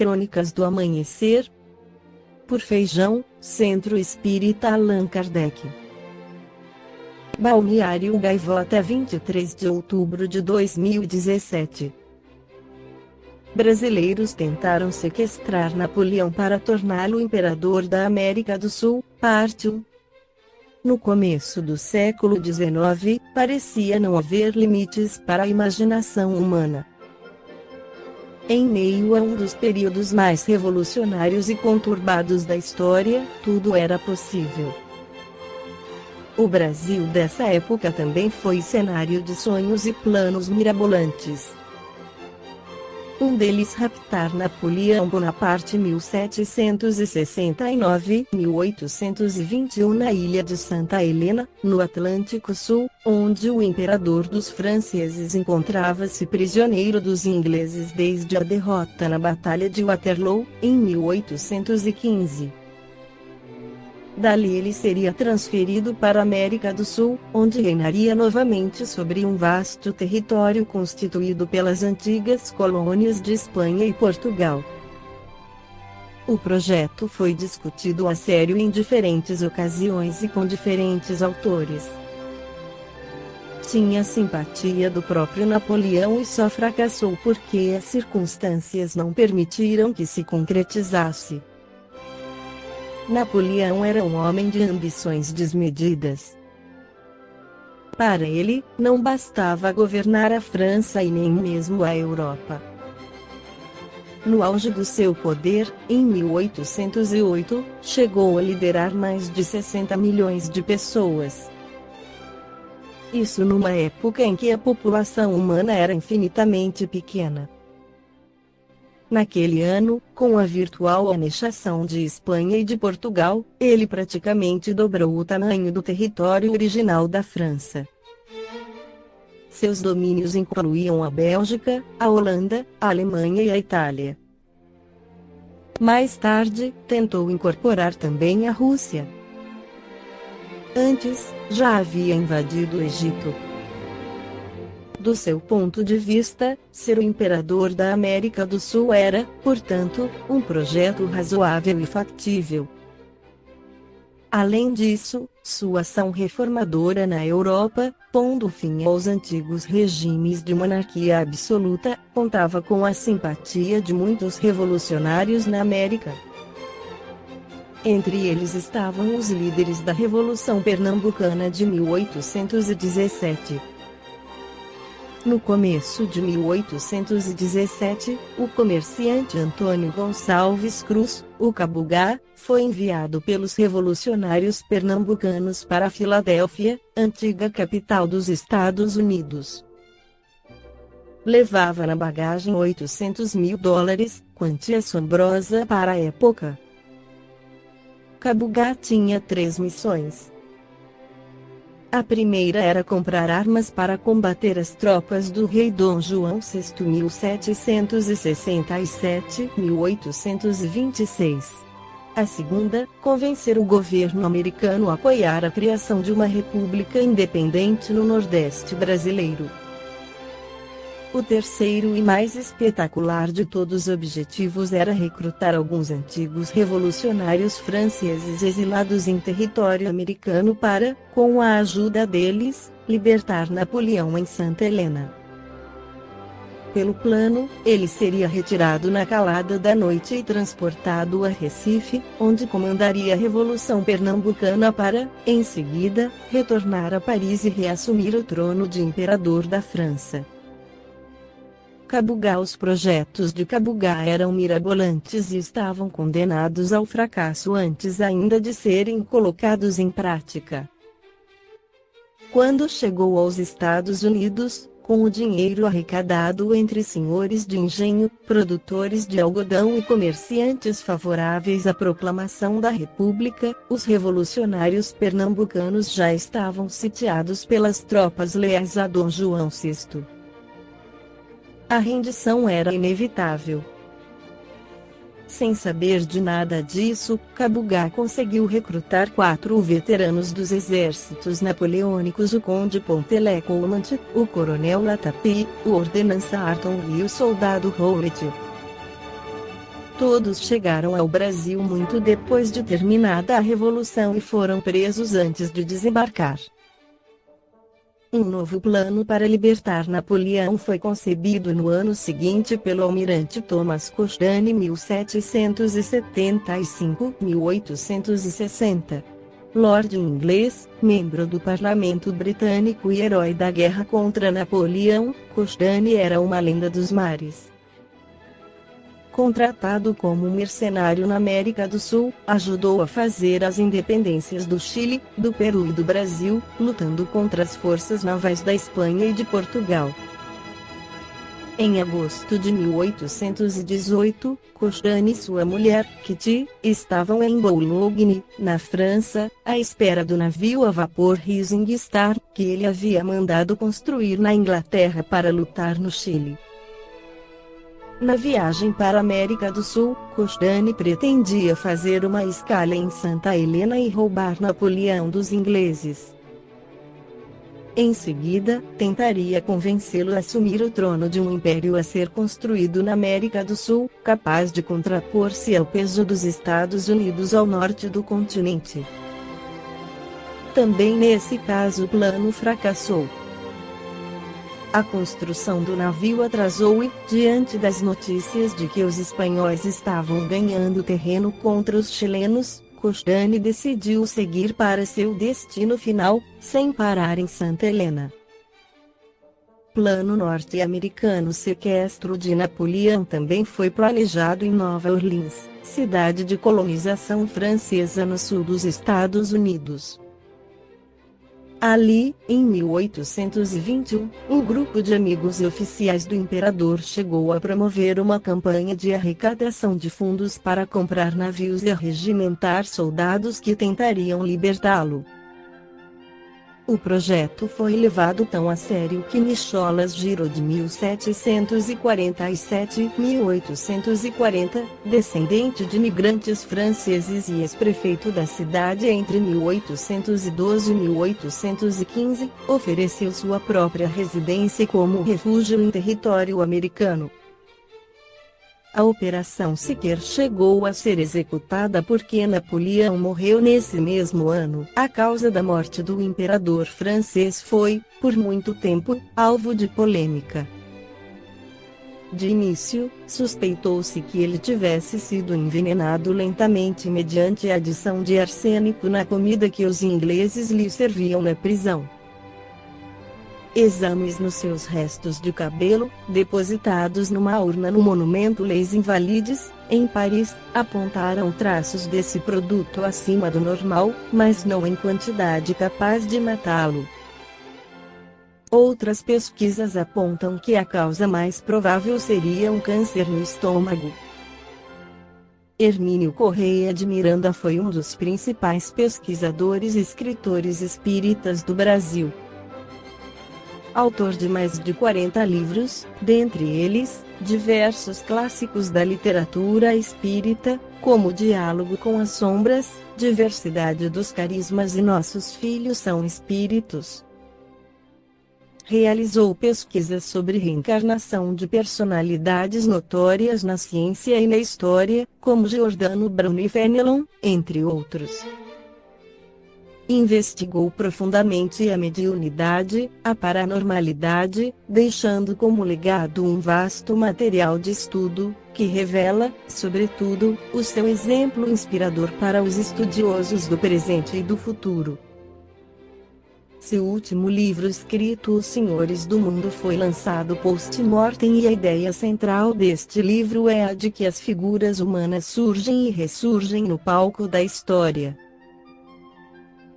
Crônicas do Amanhecer, por Feijão, Centro Espírita Allan Kardec. Balneário Gaivota, 23 de outubro de 2017. Brasileiros tentaram sequestrar Napoleão para torná-lo imperador da América do Sul, parte 1. No começo do século XIX, parecia não haver limites para a imaginação humana. Em meio a um dos períodos mais revolucionários e conturbados da história, tudo era possível. O Brasil dessa época também foi cenário de sonhos e planos mirabolantes. Um deles raptar Napoleão Bonaparte 1769-1821 na ilha de Santa Helena, no Atlântico Sul, onde o imperador dos franceses encontrava-se prisioneiro dos ingleses desde a derrota na Batalha de Waterloo, em 1815. Dali ele seria transferido para a América do Sul, onde reinaria novamente sobre um vasto território constituído pelas antigas colônias de Espanha e Portugal. O projeto foi discutido a sério em diferentes ocasiões e com diferentes autores. Tinha simpatia do próprio Napoleão e só fracassou porque as circunstâncias não permitiram que se concretizasse. Napoleão era um homem de ambições desmedidas. Para ele, não bastava governar a França e nem mesmo a Europa. No auge do seu poder, em 1808, chegou a liderar mais de 60 milhões de pessoas. Isso numa época em que a população humana era infinitamente pequena. Naquele ano, com a virtual anexação de Espanha e de Portugal, ele praticamente dobrou o tamanho do território original da França. Seus domínios incluíam a Bélgica, a Holanda, a Alemanha e a Itália. Mais tarde, tentou incorporar também a Rússia. Antes, já havia invadido o Egito. Do seu ponto de vista, ser o imperador da América do Sul era, portanto, um projeto razoável e factível. Além disso, sua ação reformadora na Europa, pondo fim aos antigos regimes de monarquia absoluta, contava com a simpatia de muitos revolucionários na América. Entre eles estavam os líderes da Revolução Pernambucana de 1817. No começo de 1817, o comerciante Antônio Gonçalves Cruz, o Cabugá, foi enviado pelos revolucionários pernambucanos para Filadélfia, antiga capital dos Estados Unidos. Levava na bagagem $800 mil, quantia assombrosa para a época. Cabugá tinha 3 missões. A primeira era comprar armas para combater as tropas do rei Dom João VI 1767-1826. A segunda, convencer o governo americano a apoiar a criação de uma república independente no Nordeste brasileiro. O terceiro e mais espetacular de todos os objetivos era recrutar alguns antigos revolucionários franceses exilados em território americano para, com a ajuda deles, libertar Napoleão em Santa Helena. Pelo plano, ele seria retirado na calada da noite e transportado a Recife, onde comandaria a Revolução Pernambucana para, em seguida, retornar a Paris e reassumir o trono de imperador da França. Cabugá. Os projetos de Cabugá eram mirabolantes e estavam condenados ao fracasso antes ainda de serem colocados em prática. Quando chegou aos Estados Unidos, com o dinheiro arrecadado entre senhores de engenho, produtores de algodão e comerciantes favoráveis à proclamação da República, os revolucionários pernambucanos já estavam sitiados pelas tropas leais a Dom João VI. A rendição era inevitável. Sem saber de nada disso, Cabugá conseguiu recrutar 4 veteranos dos exércitos napoleônicos: o conde Pontelé Coumont, o coronel Latapie, o ordenança Arton e o soldado Howlett. Todos chegaram ao Brasil muito depois de terminada a Revolução e foram presos antes de desembarcar. Um novo plano para libertar Napoleão foi concebido no ano seguinte pelo almirante Thomas Cochrane 1775-1860. Lorde inglês, membro do parlamento britânico e herói da guerra contra Napoleão, Cochrane era uma lenda dos mares. Contratado como mercenário na América do Sul, ajudou a fazer as independências do Chile, do Peru e do Brasil, lutando contra as forças navais da Espanha e de Portugal. Em agosto de 1818, Cochrane e sua mulher, Kitty, estavam em Boulogne, na França, à espera do navio a vapor Rising Star, que ele havia mandado construir na Inglaterra para lutar no Chile. Na viagem para a América do Sul, Cochrane pretendia fazer uma escala em Santa Helena e roubar Napoleão dos ingleses. Em seguida, tentaria convencê-lo a assumir o trono de um império a ser construído na América do Sul, capaz de contrapor-se ao peso dos Estados Unidos ao norte do continente. Também nesse caso o plano fracassou. A construção do navio atrasou e, diante das notícias de que os espanhóis estavam ganhando terreno contra os chilenos, Cochrane decidiu seguir para seu destino final, sem parar em Santa Helena. Plano norte-americano. Sequestro de Napoleão também foi planejado em Nova Orleans, cidade de colonização francesa no sul dos Estados Unidos. Ali, em 1821, um grupo de amigos e oficiais do imperador chegou a promover uma campanha de arrecadação de fundos para comprar navios e arregimentar soldados que tentariam libertá-lo. O projeto foi levado tão a sério que Nicholas Giraud de 1747-1840, descendente de imigrantes franceses e ex-prefeito da cidade entre 1812 e 1815, ofereceu sua própria residência como refúgio em território americano. A operação sequer chegou a ser executada porque Napoleão morreu nesse mesmo ano. A causa da morte do imperador francês foi, por muito tempo, alvo de polêmica. De início, suspeitou-se que ele tivesse sido envenenado lentamente mediante a adição de arsênico na comida que os ingleses lhe serviam na prisão. Exames nos seus restos de cabelo, depositados numa urna no monumento Les Invalides, em Paris, apontaram traços desse produto acima do normal, mas não em quantidade capaz de matá-lo. Outras pesquisas apontam que a causa mais provável seria um câncer no estômago. Hermínio Correia de Miranda foi um dos principais pesquisadores e escritores espíritas do Brasil. Autor de mais de 40 livros, dentre eles, diversos clássicos da literatura espírita, como Diálogo com as Sombras, Diversidade dos Carismas e Nossos Filhos são Espíritos. Realizou pesquisas sobre reencarnação de personalidades notórias na ciência e na história, como Giordano Bruno e Fenelon, entre outros. Investigou profundamente a mediunidade, a paranormalidade, deixando como legado um vasto material de estudo, que revela, sobretudo, o seu exemplo inspirador para os estudiosos do presente e do futuro. Seu último livro escrito Os Senhores do Mundo foi lançado post-mortem e a ideia central deste livro é a de que as figuras humanas surgem e ressurgem no palco da história.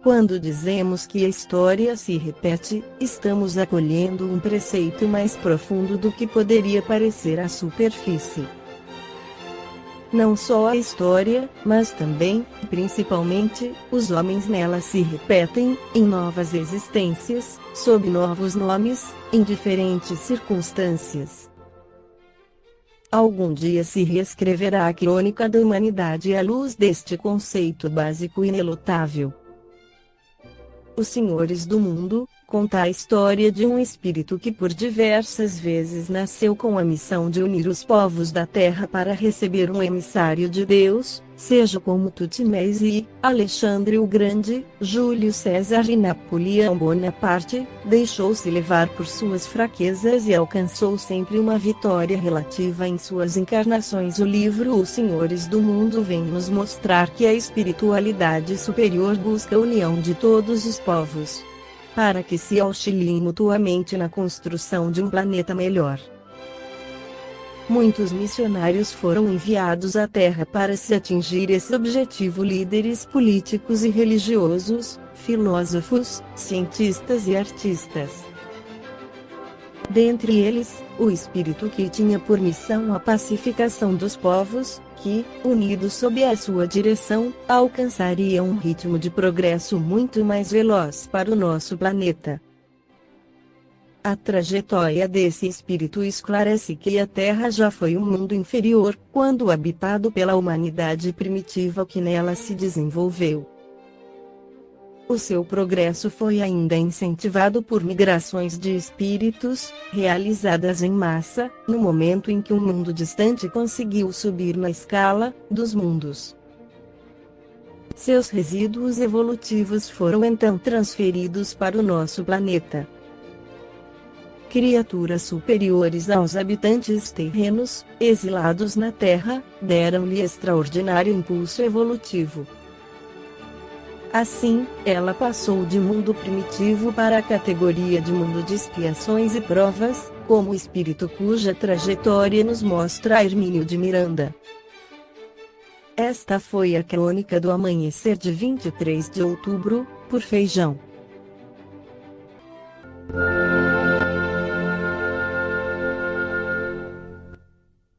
Quando dizemos que a história se repete, estamos acolhendo um preceito mais profundo do que poderia parecer à superfície. Não só a história, mas também, principalmente, os homens nela se repetem, em novas existências, sob novos nomes, em diferentes circunstâncias. Algum dia se reescreverá a crônica da humanidade à luz deste conceito básico e inelutável. Os Senhores do Mundo, conta a história de um espírito que por diversas vezes nasceu com a missão de unir os povos da terra para receber um emissário de Deus, seja como Tutmés I, Alexandre o Grande, Júlio César e Napoleão Bonaparte. Deixou-se levar por suas fraquezas e alcançou sempre uma vitória relativa em suas encarnações. O livro Os Senhores do Mundo vem nos mostrar que a espiritualidade superior busca a união de todos os povos, para que se auxiliem mutuamente na construção de um planeta melhor. Muitos missionários foram enviados à Terra para se atingir esse objetivo: líderes políticos e religiosos, filósofos, cientistas e artistas. Dentre eles, o espírito que tinha por missão a pacificação dos povos, que, unidos sob a sua direção, alcançaria um ritmo de progresso muito mais veloz para o nosso planeta. A trajetória desse espírito esclarece que a Terra já foi um mundo inferior, quando habitado pela humanidade primitiva que nela se desenvolveu. O seu progresso foi ainda incentivado por migrações de espíritos, realizadas em massa, no momento em que um mundo distante conseguiu subir na escala dos mundos. Seus resíduos evolutivos foram então transferidos para o nosso planeta. Criaturas superiores aos habitantes terrenos, exilados na Terra, deram-lhe extraordinário impulso evolutivo. Assim, ela passou de mundo primitivo para a categoria de mundo de expiações e provas, como espírito cuja trajetória nos mostra Hermínio de Miranda. Esta foi a crônica do amanhecer de 23 de outubro, por Feijão.